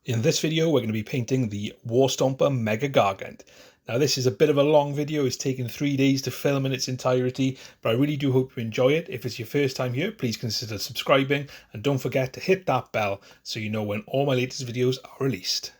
In this video, we're going to be painting the Warstomper Mega Gargant. Now, this is a bit of a long video. It's taken 3 days to film in its entirety, but I really do hope you enjoy it. If it's your first time here, please consider subscribing and don't forget to hit that bell so you know when all my latest videos are released.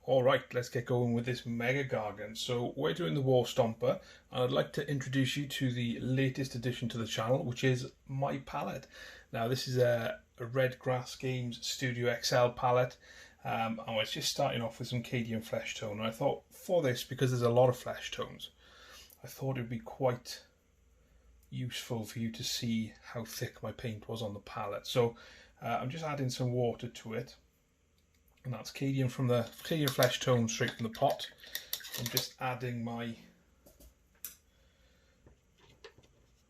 Alright, let's get going with this Mega Gargant. So we're doing the Warstomper, and I'd like to introduce you to the latest addition to the channel, which is my palette. Now this is a Red Grass Games Studio XL palette. I was just starting off with some Cadian Fleshtone, and I thought for this, because there's a lot of flesh tones, I thought it would be quite useful for you to see how thick my paint was on the palette. So I'm just adding some water to it. And that's Cadian from the Cadian Fleshtone straight from the pot. I'm just adding my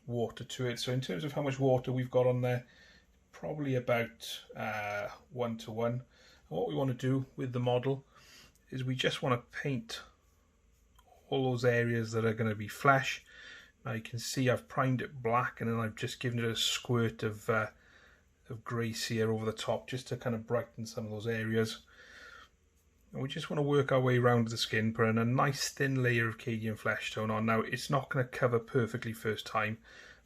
water to it. So in terms of how much water we've got on there, probably about 1 to 1. And what we want to do with the model is we just want to paint all those areas that are going to be flesh. Now you can see I've primed it black, and then I've just given it a squirt of grey here over the top just to kind of brighten some of those areas. And we just want to work our way around the skin, putting a nice thin layer of Cadian Fleshtone on. Now it's not going to cover perfectly first time,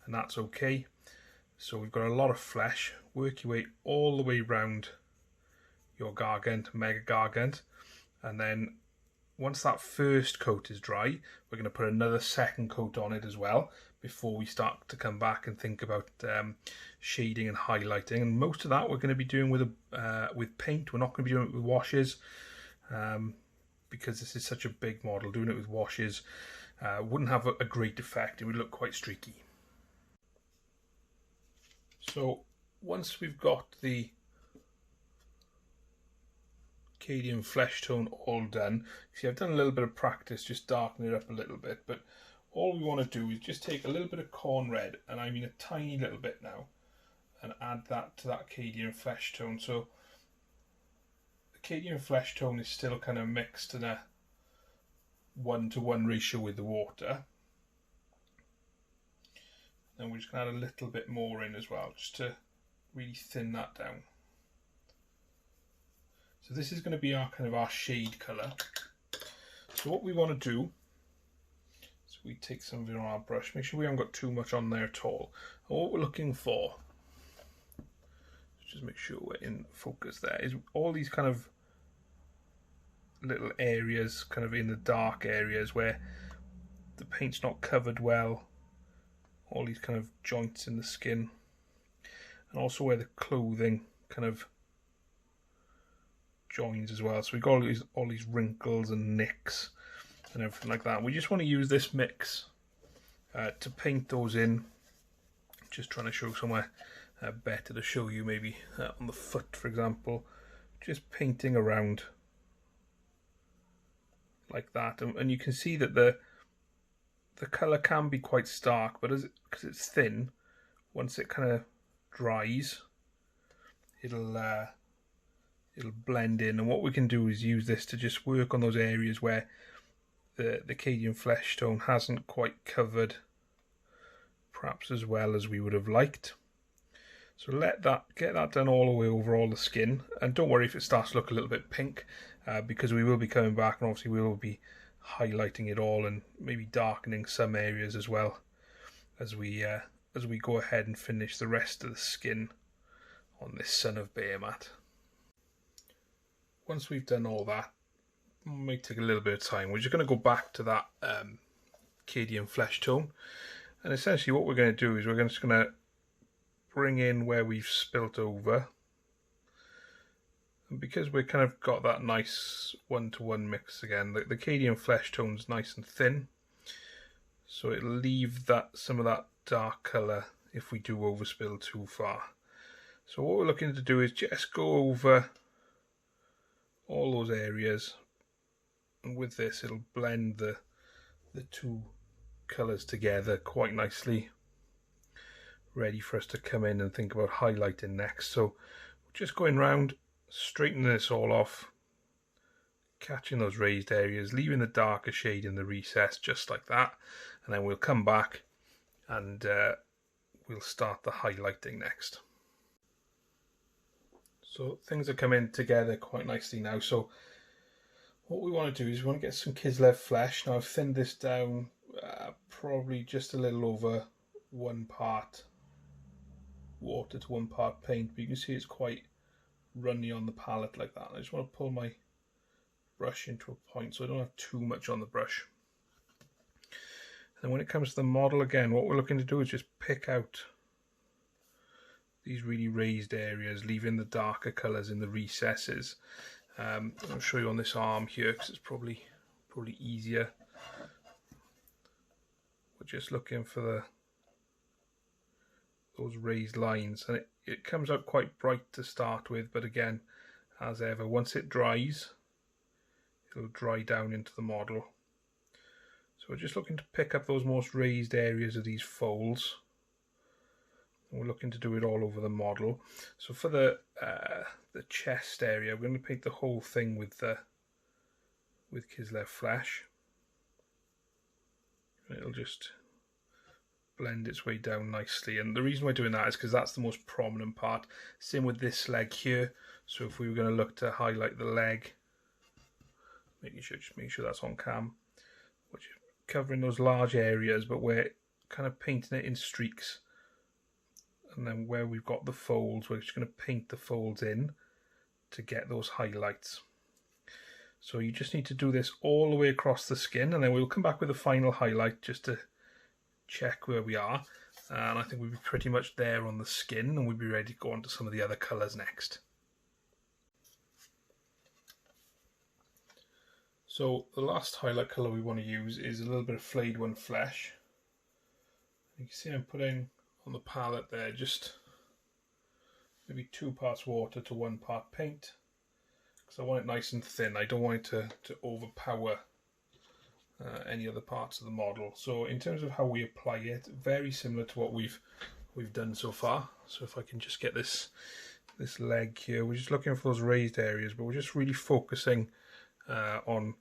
and that's okay. So we've got a lot of flesh. Work your way all the way around your Gargant, Mega Gargant, and then once that first coat is dry, we're going to put another second coat on it as well before we start to come back and think about shading and highlighting. And most of that we're going to be doing with paint. We're not going to be doing it with washes because this is such a big model. Doing it with washes wouldn't have a great effect. It would look quite streaky. So once we've got the Cadian Fleshtone all done, see I've done a little bit of practice just darkening it up a little bit, but all we want to do is just take a little bit of Khorne Red, and I mean a tiny little bit now, and add that to that Cadian Fleshtone. So the Cadian Fleshtone is still kind of mixed in a 1-to-1 ratio with the water. And we're just going to add a little bit more in as well, just to really thin that down. So this is going to be our kind of our shade colour. So what we want to do, so we take some of it on our brush, make sure we haven't got too much on there at all. And what we're looking for, just make sure we're in focus there, is all these kind of little areas, kind of in the dark areas where the paint's not covered well, all these kind of joints in the skin, and also where the clothing kind of joins as well. So we've got all these wrinkles and nicks and everything like that. We just want to use this mix to paint those in. Just trying to show somewhere better to show you, maybe on the foot for example, just painting around like that, and you can see that the colour can be quite stark, but because it's thin, once it kind of dries, it'll blend in. And what we can do is use this to just work on those areas where the Cadian Fleshtone hasn't quite covered perhaps as well as we would have liked. So get that done all the way over all the skin, and don't worry if it starts to look a little bit pink, because we will be coming back and obviously we will be highlighting it all and maybe darkening some areas as well as we go ahead and finish the rest of the skin on this Son of Behemat. Once we've done all that, it might take a little bit of time. We're just going to go back to that Cadian Fleshtone, and essentially what we're going to do is we're just going to bring in where we've spilt over, and because we've kind of got that nice 1-to-1 mix again, the Cadian Fleshtone's nice and thin, so it'll leave some of that dark colour if we do overspill too far. So what we're looking to do is just go over all those areas, and with this it'll blend the two colours together quite nicely, ready for us to come in and think about highlighting next. So just going round, straightening this all off, catching those raised areas, leaving the darker shade in the recess just like that, and then we'll come back and we'll start the highlighting next. So things are coming together quite nicely now. So what we want to do is we want to get some Kislev Flesh. Now I've thinned this down probably just a little over 1 part water to 1 part paint, but you can see it's quite runny on the palette like that. I just want to pull my brush into a point so I don't have too much on the brush. And when it comes to the model, again, what we're looking to do is just pick out these really raised areas, leaving the darker colours in the recesses. I'll show you on this arm here because it's probably easier. We're just looking for those raised lines, and it comes out quite bright to start with, but again, as ever, once it dries, it'll dry down into the model. So we're just looking to pick up those most raised areas of these folds. We're looking to do it all over the model. So for the chest area, we're going to paint the whole thing with Kislev Flesh. And it'll just blend its way down nicely. And the reason we're doing that is because that's the most prominent part. Same with this leg here. So if we were going to look to highlight the leg, just make sure that's on cam, which is covering those large areas, but we're kind of painting it in streaks. And then where we've got the folds, we're just going to paint the folds in to get those highlights. So you just need to do this all the way across the skin, and then we'll come back with a final highlight just to check where we are. And I think we'll be pretty much there on the skin, and we'll be ready to go on to some of the other colours next. So the last highlight colour we want to use is a little bit of Flayed One Flesh. You can see I'm putting on the palette there just maybe 2 parts water to 1 part paint, because I want it nice and thin. I don't want it to overpower any other parts of the model. So in terms of how we apply it, very similar to what we've done so far. So if I can just get this leg here, we're just looking for those raised areas, but we're just really focusing on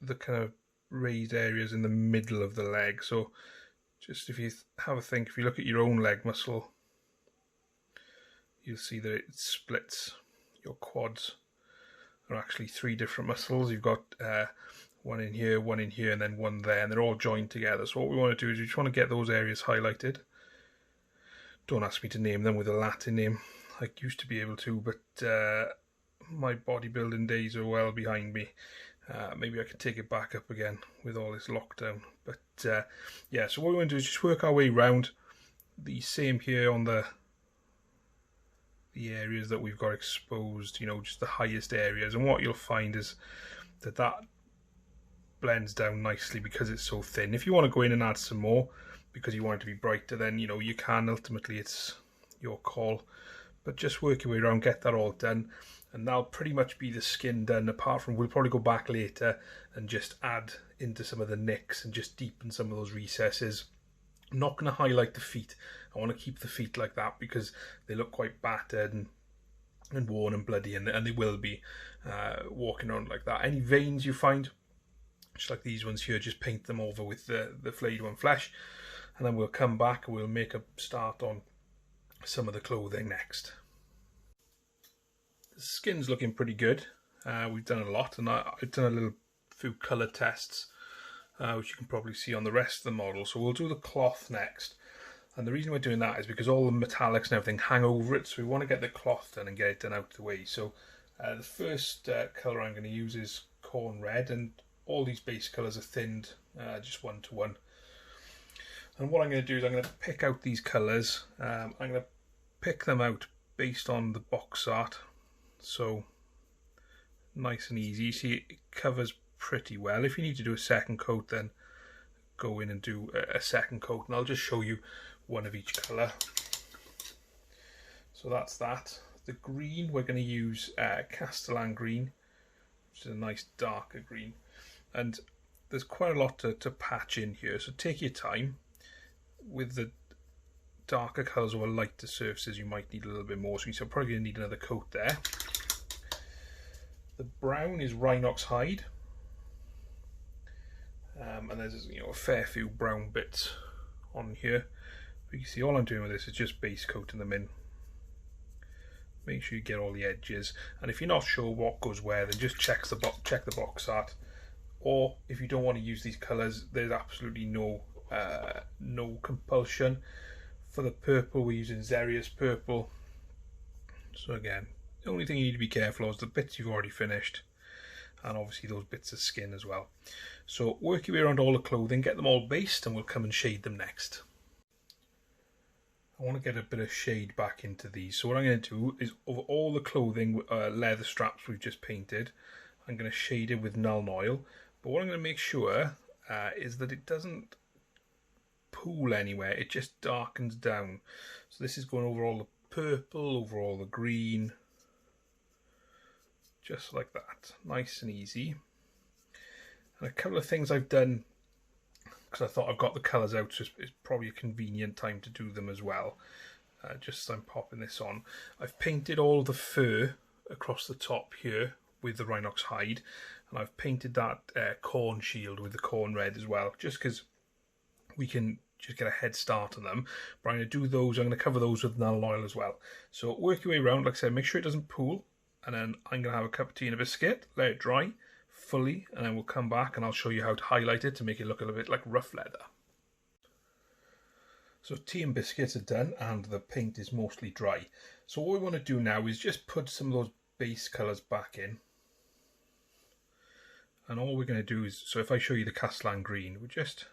the kind of raised areas in the middle of the leg. So just if you have a think, if you look at your own leg muscle, you'll see that it splits. Your quads are actually 3 different muscles. You've got one in here, and then one there, and they're all joined together. So what we want to do is we just want to get those areas highlighted. Don't ask me to name them with a Latin name. I used to be able to, but my bodybuilding days are well behind me. Maybe I can take it back up again with all this lockdown. But yeah, so what we want to do is just work our way around. The same here on the areas that we've got exposed, you know, just the highest areas. And what you'll find is that blends down nicely because it's so thin. If you want to go in and add some more because you want it to be brighter, then you know you can. Ultimately, it's your call. But just work your way around, get that all done, and that'll pretty much be the skin done, apart from we'll probably go back later and just add into some of the nicks and just deepen some of those recesses. I'm not going to highlight the feet. I want to keep the feet like that because they look quite battered and worn and bloody, and they will be walking around like that. Any veins you find, just like these ones here, just paint them over with the Flayed One Flesh, and then we'll come back and we'll make a start on some of the clothing next. The skin's looking pretty good. We've done a lot, and I've done a little few colour tests, which you can probably see on the rest of the model. So we'll do the cloth next, and the reason we're doing that is because all the metallics and everything hang over it, so we want to get the cloth done and get it done out of the way. So the first colour I'm going to use is Khorne Red, and all these base colours are thinned just 1 to 1. And what I'm going to do is I'm going to pick out these colours. I'm going to pick them out based on the box art. So nice and easy. You see it covers pretty well. If you need to do a second coat, then go in and do a second coat. And I'll just show you one of each colour. So that's that. The green, we're going to use Castellan Green, which is a nice darker green. And there's quite a lot to patch in here. So take your time. With the darker colours or lighter surfaces, you might need a little bit more, so you're probably going to need another coat there. The brown is Rhinox Hide, and there's a fair few brown bits on here. But you can see all I'm doing with this is just base coating them in. Make sure you get all the edges, and if you're not sure what goes where, then just check the box art. Or if you don't want to use these colours, there's absolutely no compulsion. For the purple, we're using Xereus Purple. So again, the only thing you need to be careful of is the bits you've already finished, and obviously those bits of skin as well. So work your way around all the clothing, get them all based, and we'll come and shade them next. I want to get a bit of shade back into these. So what I'm going to do is, over all the clothing leather straps we've just painted, I'm going to shade it with Nuln Oil. But what I'm going to make sure is that it doesn't pool anywhere, it just darkens down. So this is going over all the purple, over all the green, just like that, nice and easy. And a couple of things I've done, because I thought I've got the colours out, so it's probably a convenient time to do them as well. Just as I'm popping this on, I've painted all the fur across the top here with the Rhinox Hide, and I've painted that Khorne shield with the Khorne Red as well, just because we can just get a head start on them. But I'm going to do those, I'm going to cover those with Nuln Oil as well. So work your way around, like I said, make sure it doesn't pool, and then I'm going to have a cup of tea and a biscuit, let it dry fully, and then we'll come back and I'll show you how to highlight it to make it look a little bit like rough leather. So tea and biscuits are done and the paint is mostly dry. So what we want to do now is just put some of those base colours back in. And all we're going to do is, so if I show you the Castellan Green, we're just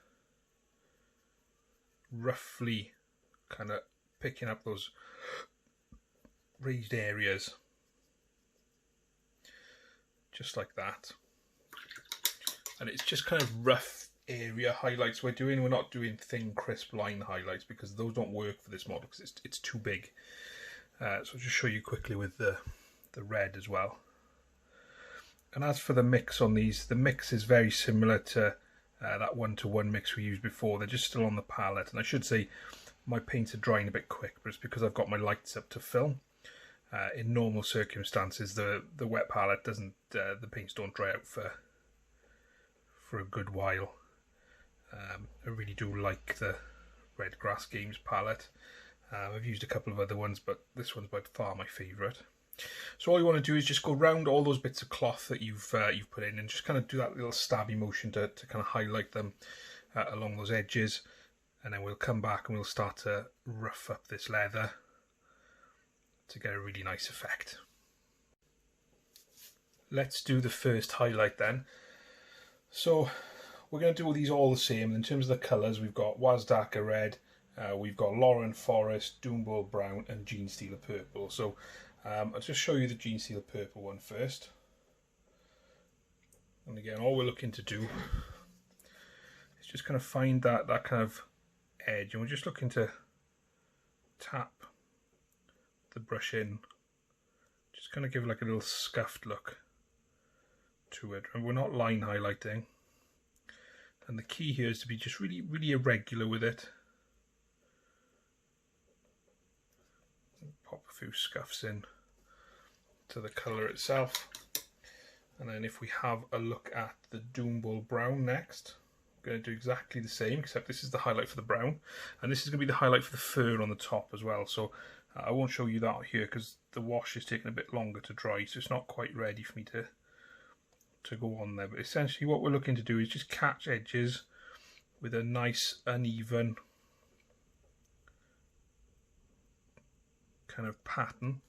roughly kind of picking up those raised areas, just like that. And it's just kind of rough area highlights we're doing. We're not doing thin, crisp line highlights because those don't work for this model because it's too big. So I'll just show you quickly with the red as well. And as for the mix on these, the mix is very similar to that 1-to-1 mix we used before. They're just still on the palette. And I should say my paints are drying a bit quick, but it's because I've got my lights up to film. In normal circumstances, the wet palette doesn't, the paints don't dry out for a good while. I really do like the Red Grass Games palette. I've used a couple of other ones, but this one's by far my favourite. So all you want to do is just go round all those bits of cloth that you've put in, and just kind of do that little stabby motion to kind of highlight them along those edges, and then we'll come back and we'll start to rough up this leather to get a really nice effect. Let's do the first highlight then. So we're going to do these all the same. In terms of the colours, we've got Wazdakka Red, we've got Loren Forest, Doombull Brown and Genestealer Purple. So I'll just show you the Genestealer Purple one first. And again, all we're looking to do is just kind of find that kind of edge, and we're just looking to tap the brush in, just kind of give like a little scuffed look to it. And we're not line highlighting, and the key here is to be just really irregular with it. Pop a few scuffs in to the colour itself, and then if we have a look at the Doombull Brown next, we're going to do exactly the same, except this is the highlight for the brown, and this is going to be the highlight for the fur on the top as well. So I won't show you that here because the wash is taking a bit longer to dry, so it's not quite ready for me to go on there. But essentially what we're looking to do is just catch edges with a nice uneven kind of pattern.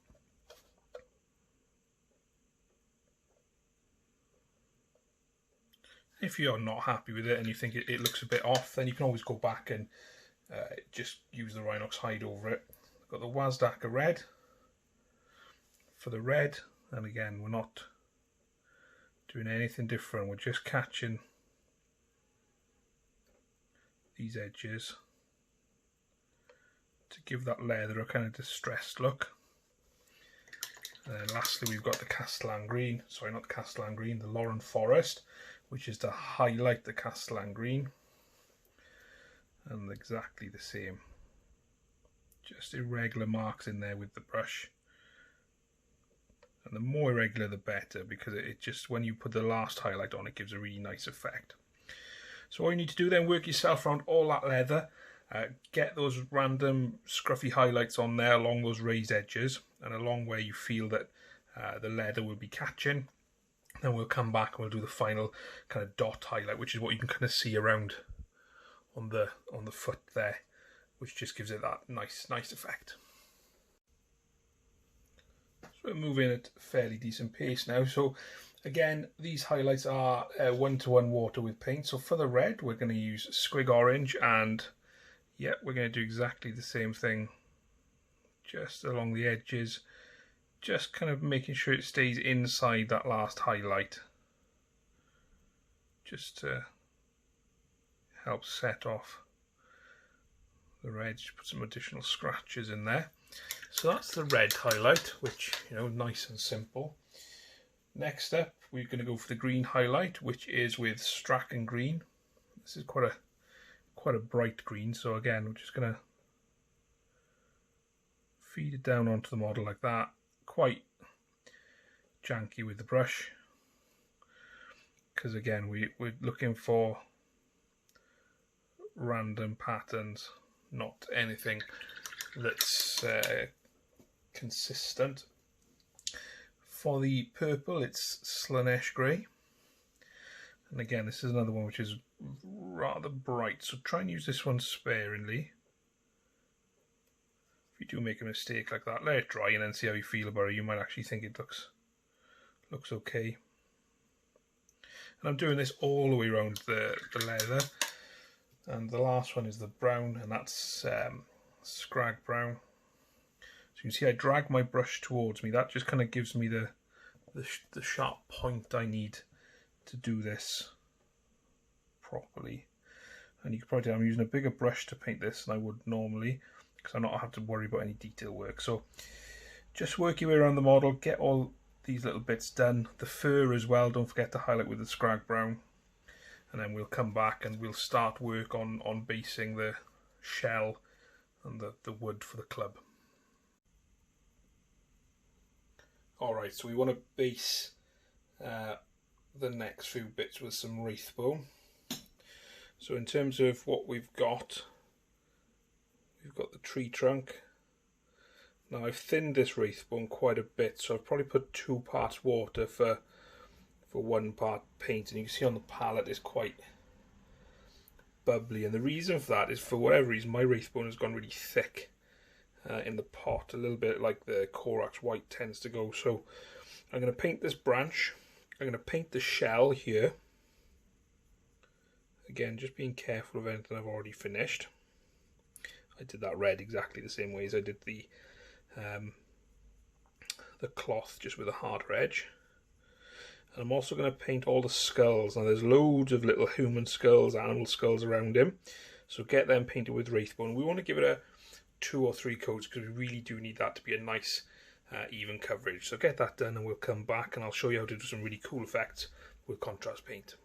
If you're not happy with it and you think it looks a bit off, then you can always go back and just use the Rhinox Hide over it. Got the Wazdakka Red for the red, and again we're not doing anything different, we're just catching these edges to give that leather a kind of distressed look. And then lastly we've got the Castellan Green, sorry not the Castellan Green, the Loren Forest, which is to highlight the Castellan Green, and exactly the same. Just irregular marks in there with the brush, and the more irregular the better, because it just, when you put the last highlight on, it gives a really nice effect. So all you need to do then, work yourself around all that leather, Get those random scruffy highlights on there along those raised edges and along where you feel that the leather will be catching. Then we'll come back and we'll do the final kind of dot highlight, which is what you can kind of see around on the foot there, which just gives it that nice effect. So we're moving at a fairly decent pace now. So again, these highlights are 1-to-1 water with paint. So for the red, we're going to use Squig Orange, and yeah, we're going to do exactly the same thing, just along the edges, just kind of making sure it stays inside that last highlight, just to help set off the red. Just put some additional scratches in there. So that's the red highlight, which, you know, nice and simple. Next up, we're going to go for the green highlight, which is with Straken Green. This is quite a bright green, so again, we're just going to feed it down onto the model like that. Quite janky with the brush, because again, we're looking for random patterns, not anything that's consistent. For the purple, it's Slaanesh Grey, and again, this is another one which is rather bright, so try and use this one sparingly. If you do make a mistake like that, let it dry and then see how you feel about it. You might actually think it looks okay. And I'm doing this all the way around the leather. And the last one is the brown, and that's Skrag Brown. So you can see I drag my brush towards me. That just kind of gives me the sharp point I need to do this properly. And you can probably tell I'm using a bigger brush to paint this than I would normally, because I'm not have to worry about any detail work. So just work your way around the model, get all these little bits done. The fur as well, don't forget to highlight with the Skrag Brown. And then we'll come back and we'll start work on basing the shell and the wood for the club. Alright, so we want to base the next few bits with some Wraithbone. So in terms of what we've got the tree trunk. Now I've thinned this Wraithbone quite a bit, so I've probably put 2 parts water for 1 part paint, and you can see on the palette it's quite bubbly, and the reason for that is, for whatever reason, my Wraithbone has gone really thick in the pot, a little bit like the Korax white tends to go. So I'm going to paint this branch, I'm going to paint the shell here, again just being careful of anything I've already finished. I did that red exactly the same way as I did the cloth, just with a harder edge. And I'm also going to paint all the skulls. Now there's loads of little human skulls, animal skulls around him, so get them painted with Wraithbone. We want to give it a 2 or 3 coats because we really do need that to be a nice even coverage. So get that done and we'll come back and I'll show you how to do some really cool effects with contrast paint.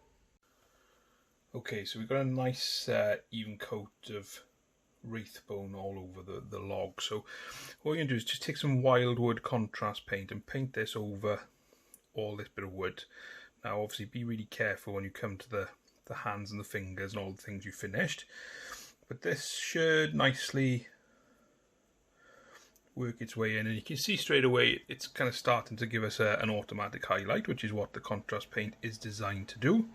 Okay, so we've got a nice even coat of Wraithbone all over the log. So what we're going to do is just take some Wildwood contrast paint and paint this over all this bit of wood. Now obviously be really careful when you come to the hands and the fingers and all the things you finished, but this should nicely work its way in, and you can see straight away it's kind of starting to give us an automatic highlight, which is what the contrast paint is designed to do.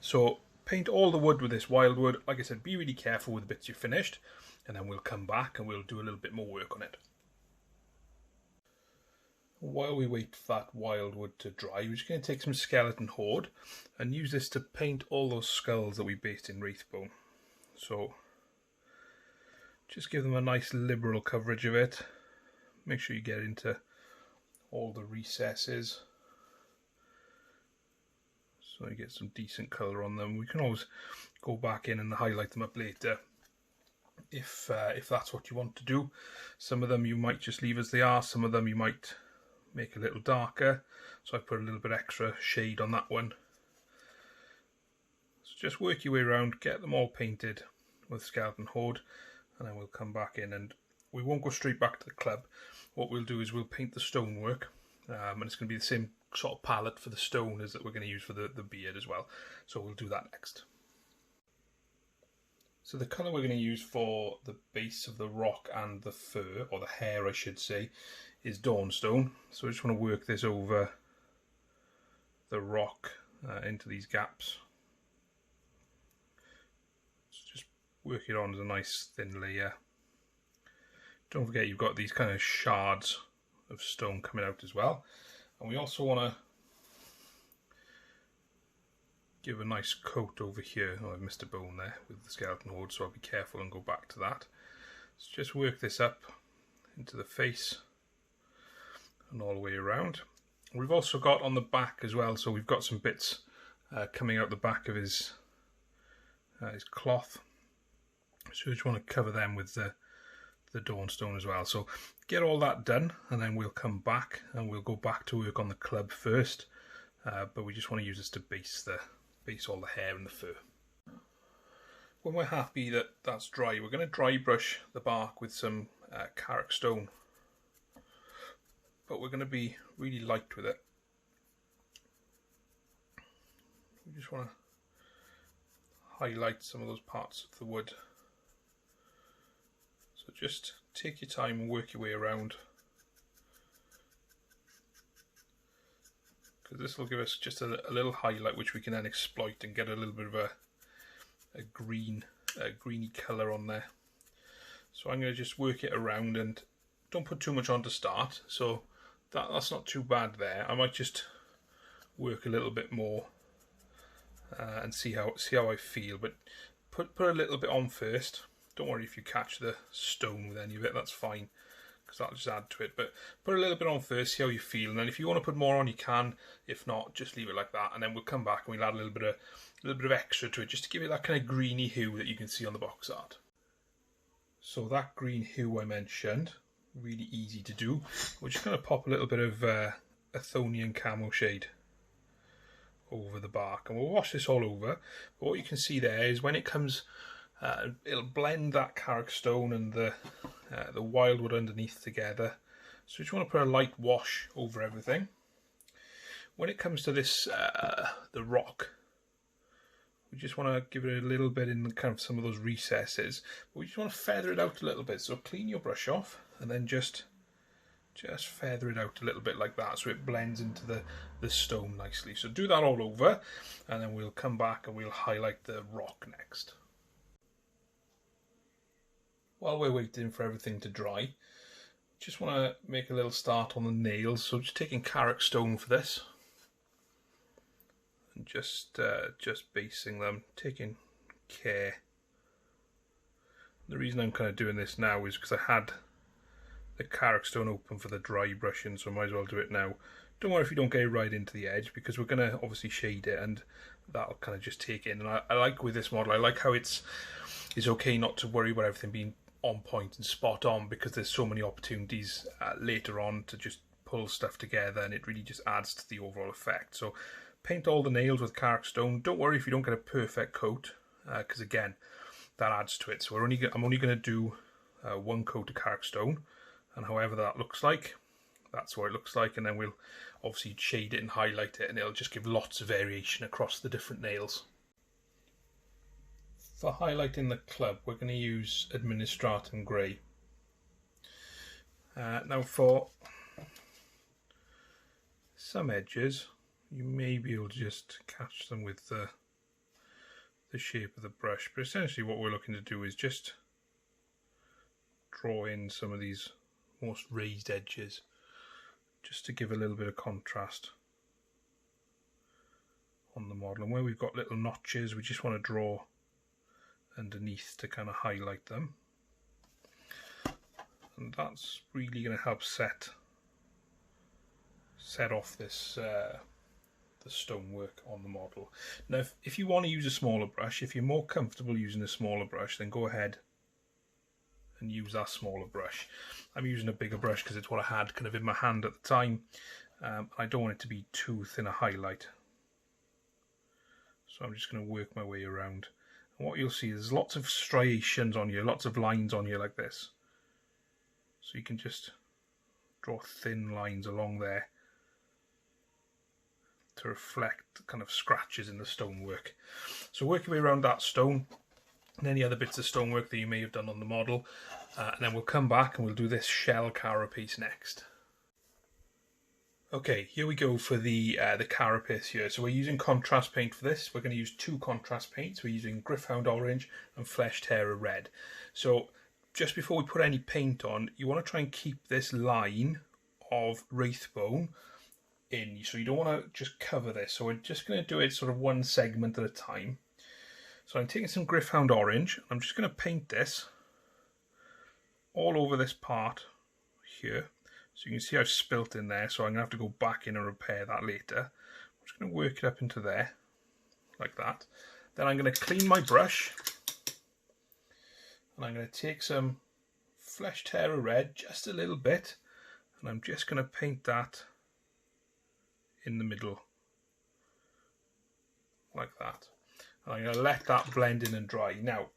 So paint all the wood with this Wildwood. Like I said, be really careful with the bits you finished, and then we'll come back and we'll do a little bit more work on it. While we wait for that Wildwood to dry, we're just going to take some Skeleton Horde and use this to paint all those skulls that we based in Wraithbone. So just give them a nice liberal coverage of it. Make sure you get into all the recesses so you get some decent colour on them. We can always go back in and highlight them up later if that's what you want to do. Some of them you might just leave as they are, some of them you might make a little darker, so I put a little bit extra shade on that one. So just work your way around, get them all painted with Skeleton Horde, and then we'll come back in, and we won't go straight back to the club. What we'll do is we'll paint the stonework, and it's going to be the same sort of palette for the stone as that we're going to use for the beard as well, so we'll do that next. So the colour we're going to use for the base of the rock and the fur, or the hair I should say, is Dawnstone. So I just want to work this over the rock into these gaps. So just work it on as a nice thin layer. Don't forget you've got these kind of shards of stone coming out as well. And we also want to give a nice coat over here. Oh, I've missed a bone there with the skeleton horde, so I'll be careful and go back to that. So just work this up into the face and all the way around. We've also got on the back as well, so we've got some bits coming out the back of his cloth. So we just want to cover them with the Dawnstone as well. So get all that done, and then we'll come back and we'll go back to work on the club first. But we just want to use this to base all the hair and the fur. When we're happy that that's dry, we're going to dry brush the bark with some Karak Stone, but we're going to be really light with it. We just want to highlight some of those parts of the wood. So just take your time and work your way around, because this will give us just a little highlight which we can then exploit and get a little bit of a greeny colour on there. So I'm going to just work it around, and don't put too much on to start, so that's not too bad there. I might just work a little bit more and see how I feel, but put a little bit on first. Don't worry if you catch the stone with any of it, that's fine, because that'll just add to it. But put a little bit on first, see how you feel, and then if you want to put more on, you can. If not, just leave it like that, and then we'll come back and we'll add a little bit of extra to it, just to give it that kind of greeny hue that you can see on the box art. So that green hue I mentioned, really easy to do. We're just going to pop a little bit of Athonian Camoshade over the bark, and we'll wash this all over. But what you can see there is when it comes, it'll blend that Karak Stone and the wildwood underneath together. So you just want to put a light wash over everything. When it comes to this, the rock, we just want to give it a little bit in kind of some of those recesses. But we just want to feather it out a little bit. So clean your brush off and then just feather it out a little bit like that, so it blends into the stone nicely. So do that all over, and then we'll come back and we'll highlight the rock next. While we're waiting for everything to dry, just want to make a little start on the nails. So just taking Karak Stone for this, and just basing them, taking care. The reason I'm kind of doing this now is because I had the Karak Stone open for the dry brushing, so I might as well do it now. Don't worry if you don't get it right into the edge, because we're going to obviously shade it, and that'll kind of just take it in. And I like with this model, I like how it's okay not to worry about everything being on point and spot on, because there's so many opportunities later on to just pull stuff together, and it really just adds to the overall effect. So paint all the nails with Karak Stone. Don't worry if you don't get a perfect coat, because again, that adds to it. So I'm only going to do one coat of Karak Stone, and however that looks like, that's what it looks like, and then we'll obviously shade it and highlight it, and it'll just give lots of variation across the different nails. For highlighting the club, we're going to use Administratum Grey. Now for some edges, you may be able to just catch them with the shape of the brush, but essentially what we're looking to do is just draw in some of these most raised edges, just to give a little bit of contrast on the model. And where we've got little notches, we just want to draw underneath to kind of highlight them, and that's really going to help set off this the stonework on the model. Now if you want to use a smaller brush, if you're more comfortable using a smaller brush, then go ahead and use that smaller brush. I'm using a bigger brush because it's what I had kind of in my hand at the time. I don't want it to be too thin a highlight, so I'm just going to work my way around. And what you'll see is lots of striations on here, lots of lines on here like this, so you can just draw thin lines along there to reflect kind of scratches in the stonework. So work your way around that stone, and any other bits of stonework that you may have done on the model. And then we'll come back and we'll do this shell carapace next. Okay, here we go for the carapace here. So we're using contrast paint for this. We're going to use 2 contrast paints. We're using Hound Orange and Flesh Red. So just before we put any paint on, you want to try and keep this line of Wraithbone in. So you don't want to just cover this. So we're just going to do it sort of one segment at a time. So I'm taking some Hound Orange. I'm just going to paint this all over this part here. So you can see I've spilt in there, so I'm going to have to go back in and repair that later. I'm just going to work it up into there, like that. Then I'm going to clean my brush, and I'm going to take some Flesh Red, just a little bit, and I'm just going to paint that in the middle, like that. And I'm going to let that blend in and dry. Now,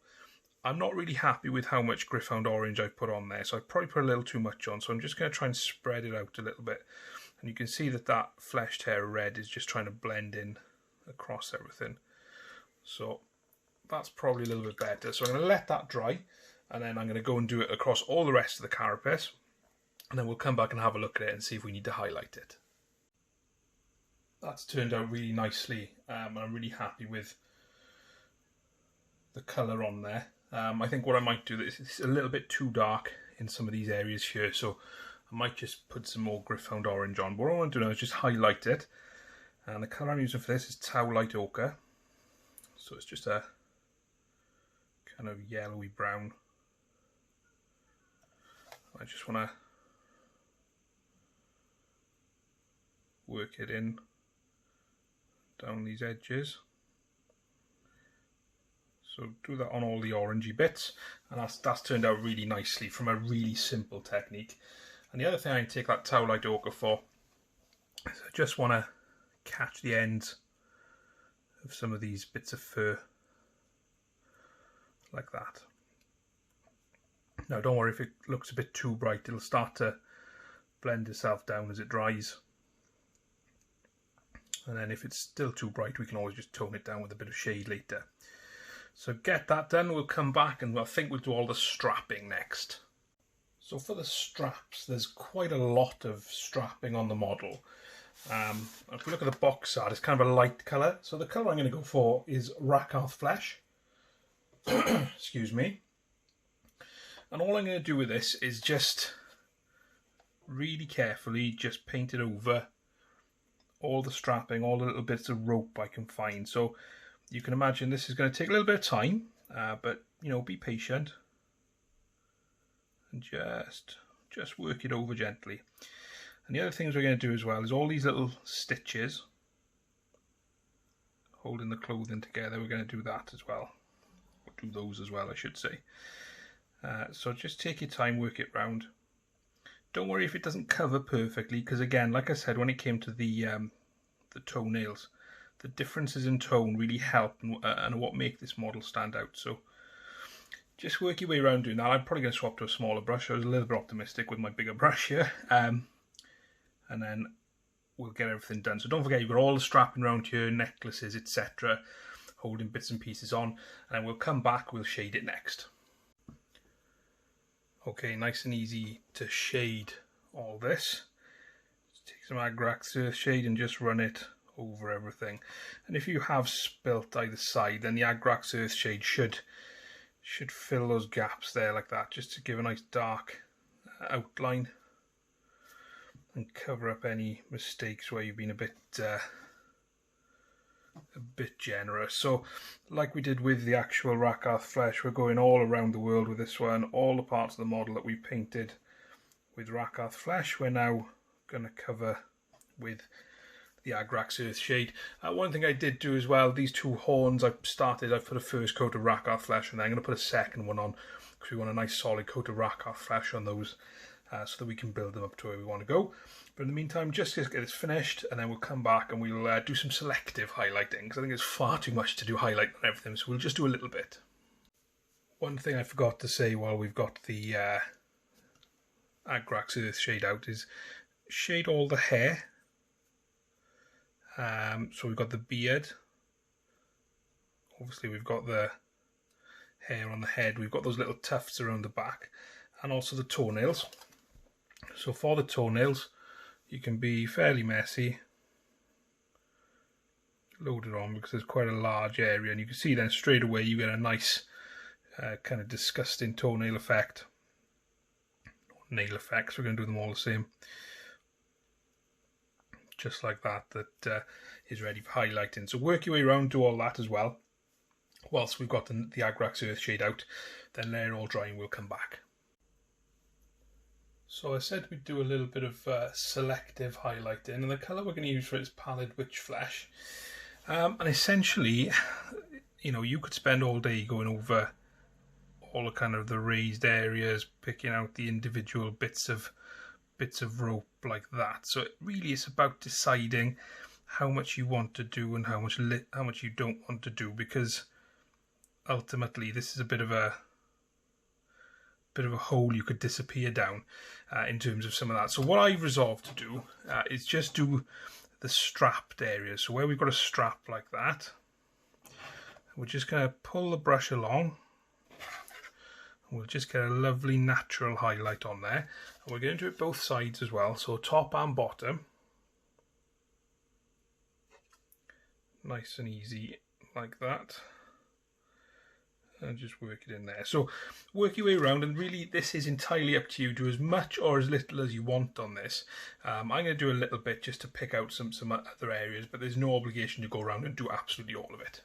I'm not really happy with how much Hound Orange I put on there, so I probably put a little too much on, so I'm just going to try and spread it out a little bit. And you can see that that Flesh Red is just trying to blend in across everything. So that's probably a little bit better. So I'm going to let that dry, and then I'm going to go and do it across all the rest of the carapace, and then we'll come back and have a look at it and see if we need to highlight it. That's turned out really nicely, and I'm really happy with the colour on there. I think what I might do is it's a little bit too dark in some of these areas here, so I might just put some more Hound Orange on. But what I want to do now is just highlight it, and the colour I'm using for this is Tau Light Ochre, so it's just a kind of yellowy brown. I just want to work it in down these edges. So do that on all the orangey bits, and that's turned out really nicely from a really simple technique. And the other thing I can take that Tau Light Ochre for is I just want to catch the ends of some of these bits of fur, like that. Now don't worry if it looks a bit too bright, it'll start to blend itself down as it dries. And then if it's still too bright, we can always just tone it down with a bit of shade later. So get that done, we'll come back and I think we'll do all the strapping next. So for the straps, there's quite a lot of strapping on the model. If we look at the box art, it's kind of a light colour. So the colour I'm going to go for is Rakarth Flesh. Excuse me. And all I'm going to do with this is just really carefully just paint it over all the strapping, all the little bits of rope I can find. So you can imagine this is going to take a little bit of time, but you know, be patient and just work it over gently. And the other things we're going to do as well is all these little stitches holding the clothing together. We're going to do that as well, or do those as well, I should say. So just take your time, work it round. Don't worry if it doesn't cover perfectly, because again, like I said, when it came to the toenails, the differences in tone really help and what make this model stand out. So just work your way around doing that. I'm probably going to swap to a smaller brush. I was a little bit optimistic with my bigger brush here. And then we'll get everything done. So don't forget, you've got all the strapping around here, necklaces, etc., holding bits and pieces on. And then we'll come back, we'll shade it next. Okay, nice and easy to shade all this. Just take some Agrax Earthshade and just run it over everything. And if you have spilt either side, then the Agrax Earthshade should fill those gaps there like that, just to give a nice dark outline and cover up any mistakes where you've been a bit generous. So like we did with the actual Rakarth Flesh, we're going all around the world with this one. All the parts of the model that we painted with Rakarth Flesh, we're now going to cover with the Agrax Earthshade. One thing I did do as well, these two horns I put a first coat of Rakarth Flesh, and then I'm going to put a second one on because we want a nice solid coat of Rakarth Flesh on those, so that we can build them up to where we want to go. But in the meantime, just get this finished, and then we'll come back and we'll do some selective highlighting, because I think there's far too much to do highlighting on everything, so we'll just do a little bit. One thing I forgot to say while we've got the Agrax Earthshade out is shade all the hair. So we've got the beard, obviously we've got the hair on the head, we've got those little tufts around the back, and also the toenails. So for the toenails, you can be fairly messy. Load it on because there's quite a large area, and you can see then straight away you get a nice kind of disgusting toenail effect. Nail effects, we're going to do them all the same. Just like that, that is ready for highlighting. So work your way around, do all that as well. Whilst we've got the Agrax Earthshade out, then let it all dry and we'll come back. So I said we'd do a little bit of selective highlighting, and the colour we're going to use for it is Pallid Witch Flesh. And essentially, you know, you could spend all day going over all the kind of the raised areas, picking out the individual bits of rope like that. So it really is about deciding how much you want to do and how much you don't want to do, because ultimately this is a bit of a hole you could disappear down in terms of some of that. So what I've resolved to do is just do the strapped areas. So where we've got a strap like that, we're just going to pull the brush along. We'll just get a lovely natural highlight on there. And we're going to do it both sides as well, so top and bottom. Nice and easy like that. And just work it in there. So work your way around, and really this is entirely up to you. Do as much or as little as you want on this. I'm going to do a little bit just to pick out some other areas, but there's no obligation to go around and do absolutely all of it.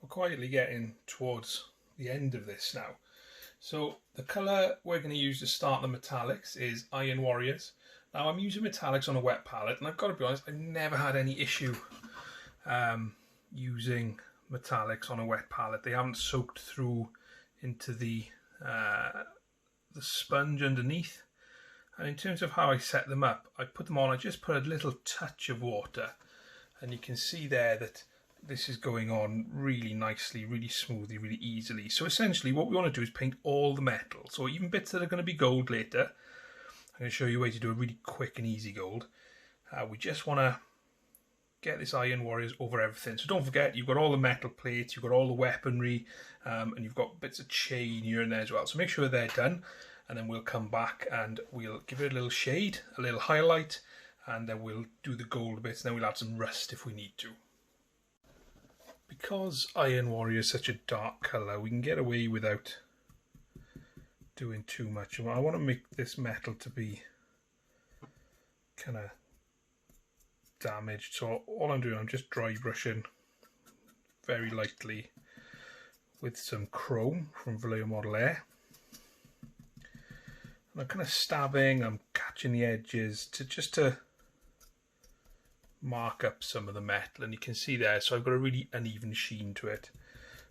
We're quietly getting towards the end of this now. So the colour we're going to use to start the metallics is Iron Warriors. Now I'm using metallics on a wet palette, and I've got to be honest, I've never had any issue using metallics on a wet palette. They haven't soaked through into the sponge underneath. And in terms of how I set them up, I put them on, I just put a little touch of water, and you can see there that this is going on really nicely, really smoothly, really easily. So essentially what we want to do is paint all the metal. So even bits that are going to be gold later, I'm going to show you a way to do a really quick and easy gold. We just want to get this Iron Warriors over everything. So don't forget, you've got all the metal plates, you've got all the weaponry, and you've got bits of chain here and there as well. So make sure they're done, and then we'll come back and we'll give it a little shade, a little highlight, and then we'll do the gold bits, and then we'll add some rust if we need to. Because Iron Warrior is such a dark colour, we can get away without doing too much. I want to make this metal to be kind of damaged, so all I'm doing, I'm just dry brushing very lightly with some chrome from Vallejo Model Air. And I'm kind of stabbing, I'm catching the edges to mark up some of the metal, and you can see there, so I've got a really uneven sheen to it,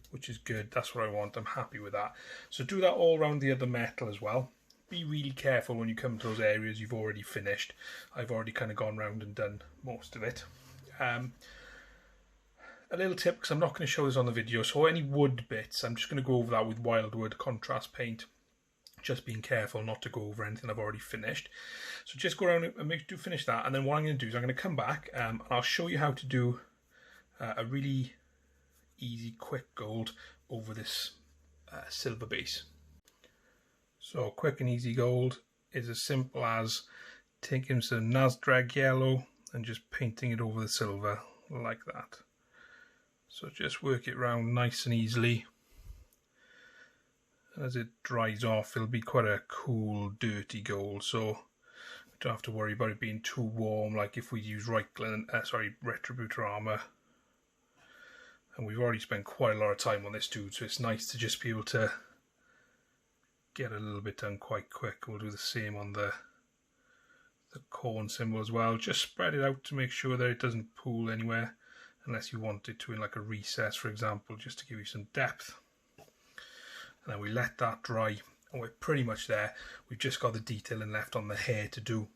which is good. That's what I want. I'm happy with that. So do that all around the other metal as well. Be really careful when you come to those areas you've already finished. I've already kind of gone around and done most of it. A little tip, because I'm not going to show this on the video, so any wood bits, I'm just going to go over that with Wildwood contrast paint. Just being careful not to go over anything I've already finished. So just go around and finish that, and then what I'm going to do is I'm going to come back and I'll show you how to do a really easy quick gold over this silver base. So quick and easy gold is as simple as taking some Nazdreg Yellow and just painting it over the silver like that. So just work it around nice and easily. As it dries off, it'll be quite a cool, dirty gold, so you don't have to worry about it being too warm like if we use Retributor armour. And we've already spent quite a lot of time on this dude, so it's nice to just be able to get a little bit done quite quick. We'll do the same on the Khorne symbol as well. Just spread it out to make sure that it doesn't pool anywhere, unless you want it to in like a recess, for example, just to give you some depth. And then we let that dry, and we're pretty much there. We've just got the detailing left on the hair to do,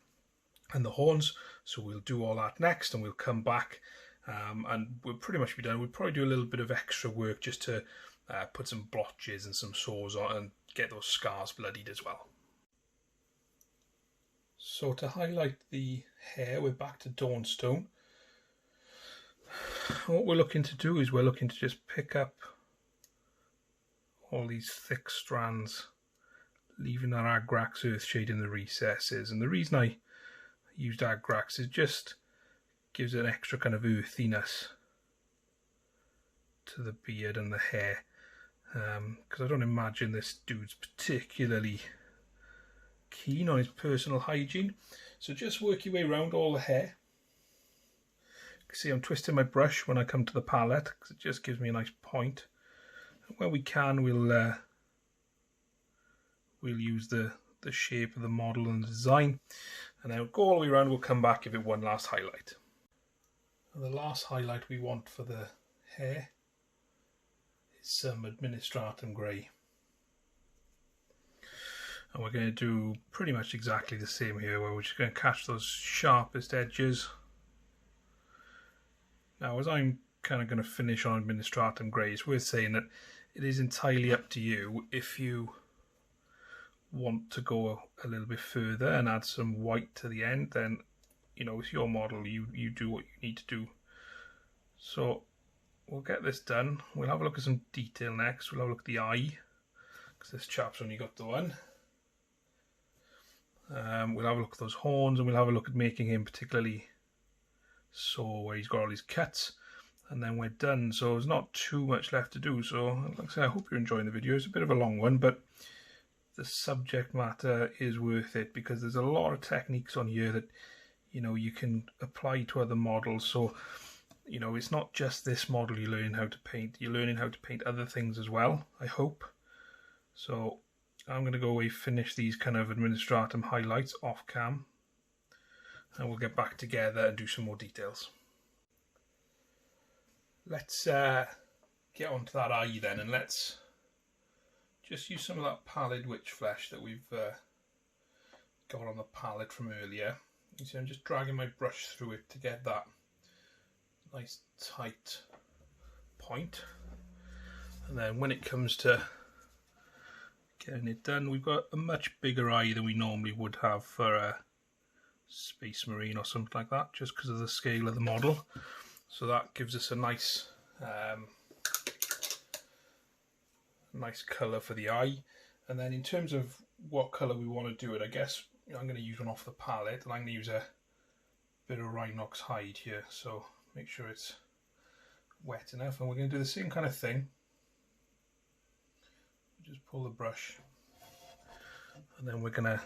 and the horns, so we'll do all that next, and we'll come back and we'll pretty much be done. We'll probably do a little bit of extra work just to put some blotches and some sores on and get those scars bloodied as well. So to highlight the hair, we're back to Dawnstone. What we're looking to do is we're looking to just pick up all these thick strands, leaving that Agrax Earthshade in the recesses. And the reason I used Agrax is just gives it an extra kind of earthiness to the beard and the hair, because I don't imagine this dude's particularly keen on his personal hygiene. So just work your way around all the hair. You can see I'm twisting my brush when I come to the palette because it just gives me a nice point. And where we can, we'll use the shape of the model and the design, and then we'll go all the way around. We'll come back, give it one last highlight. And the last highlight we want for the hair is some Administratum Grey. And we're going to do pretty much exactly the same here, where we're just going to catch those sharpest edges. Now, as I'm kind of going to finish on Administratum Grey, it's worth saying that it is entirely up to you. If you want to go a little bit further and add some white to the end, then, you know, it's your model. You do what you need to do. So we'll get this done. We'll have a look at some detail next. We'll have a look at the eye, because this chap's only got the one. We'll have a look at those horns, and we'll have a look at making him particularly sore where he's got all his cuts, and then we're done. So there's not too much left to do. So like I say, I hope you're enjoying the video. It's a bit of a long one, but the subject matter is worth it, because there's a lot of techniques on here that, you know, you can apply to other models. So, you know, it's not just this model you're learning how to paint, you're learning how to paint other things as well, I hope. So I'm going to go away, finish these kind of Administratum highlights off cam, and we'll get back together and do some more details. Let's get onto that eye then, and let's just use some of that Pallid Witch Flesh that we've got on the palette from earlier. You see I'm just dragging my brush through it to get that nice tight point, and then when it comes to getting it done, we've got a much bigger eye than we normally would have for a Space Marine or something like that, just because of the scale of the model. So that gives us a nice nice colour for the eye. And then in terms of what colour we want to do it, I guess, you know, I'm going to use one off the palette, and I'm going to use a bit of Rhinox Hide here, so make sure it's wet enough. And we're going to do the same kind of thing. Just pull the brush, and then we're going to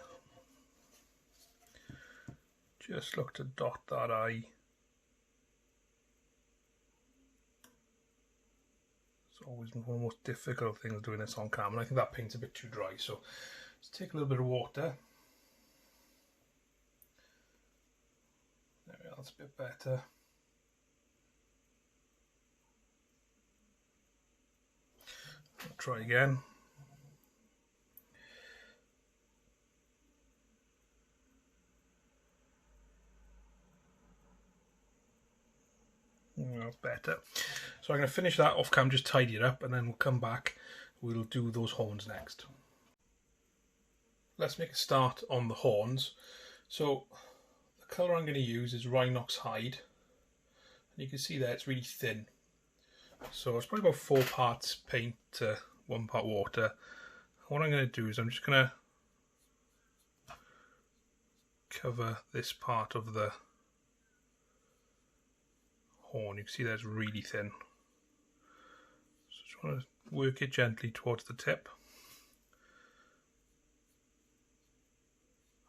just look to dot that eye. It's always one of the most difficult things doing this on camera. I think that paint's a bit too dry, so let's take a little bit of water. There we are, that's a bit better. I'll try again. That's better. So I'm going to finish that off cam, just tidy it up, and then we'll come back. We'll do those horns next. Let's make a start on the horns. So the colour I'm going to use is Rhinox Hide, and you can see there it's really thin. So it's probably about 4 parts paint to 1 part water. What I'm going to do is I'm just going to cover this part of the horn. You can see that's really thin. So just want to work it gently towards the tip.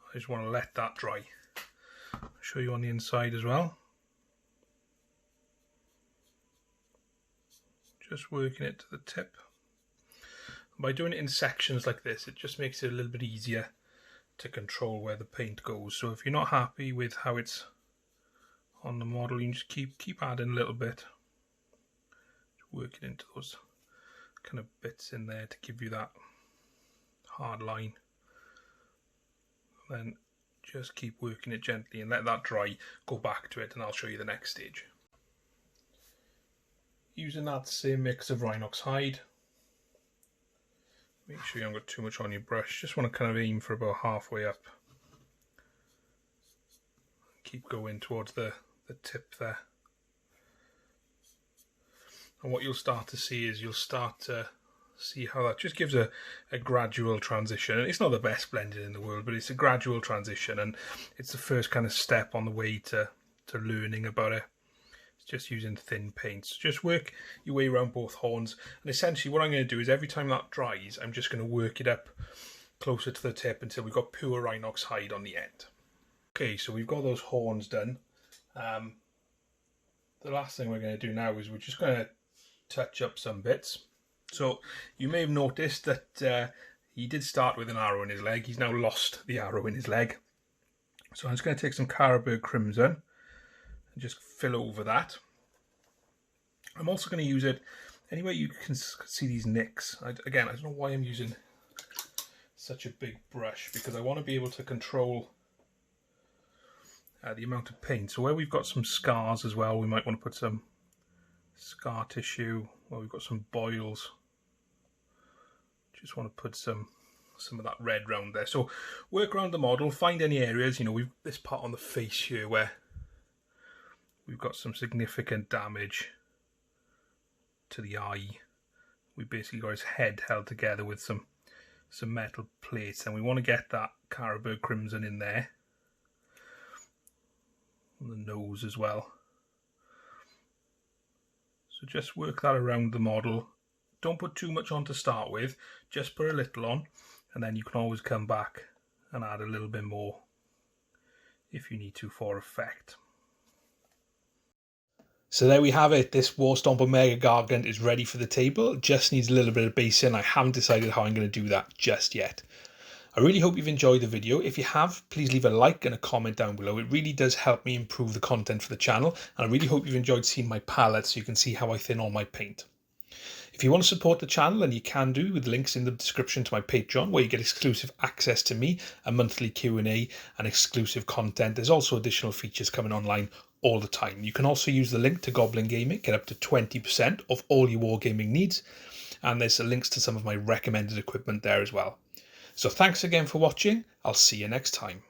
I just want to let that dry. I'll show you on the inside as well. Just working it to the tip. By doing it in sections like this, it just makes it a little bit easier to control where the paint goes. So if you're not happy with how it's on the model, you can just keep adding a little bit. Just work it into those kind of bits in there to give you that hard line. Then just keep working it gently and let that dry. Go back to it and I'll show you the next stage. Using that same mix of Rhinox Hide. Make sure you haven't got too much on your brush. Just want to kind of aim for about halfway up. Keep going towards the tip there. And what you'll start to see is you'll start to See how that just gives a gradual transition. It's not the best blending in the world, but it's a gradual transition, and it's the first kind of step on the way to learning about it. It's just using thin paints. Just work your way around both horns, and essentially what I'm going to do is every time that dries, I'm just going to work it up closer to the tip until we've got pure Rhinox Hide on the end. Okay, so we've got those horns done. The last thing we're going to do now is we're just going to touch up some bits. So you may have noticed that he did start with an arrow in his leg. He's now lost the arrow in his leg. So I'm just going to take some Carrobourg Crimson and just fill over that. I'm also going to use it anyway you can see these nicks. Again, I don't know why I'm using such a big brush, because I want to be able to control the amount of paint. So where we've got some scars as well, we might want to put some scar tissue. Where we've got some boils, just want to put some of that red round there. So work around the model, find any areas, you know, we've this part on the face here where we've got some significant damage to the eye. We basically got his head held together with some metal plates, and we want to get that Carrobourg Crimson in there. On the nose as well. So just work that around the model. Don't put too much on to start with, just put a little on, and then you can always come back and add a little bit more if you need to for effect. So there we have it. This Warstomper Mega Gargant is ready for the table. Just needs a little bit of basing. I haven't decided how I'm going to do that just yet. I really hope you've enjoyed the video. If you have, please leave a like and a comment down below. It really does help me improve the content for the channel, and I really hope you've enjoyed seeing my palette so you can see how I thin all my paint. If you want to support the channel, then you can do with links in the description to my Patreon, where you get exclusive access to me, a monthly Q&A and exclusive content. There's also additional features coming online all the time. You can also use the link to Goblin Gaming, get up to 20% of all your wargaming needs, and there's links to some of my recommended equipment there as well. So thanks again for watching. I'll see you next time.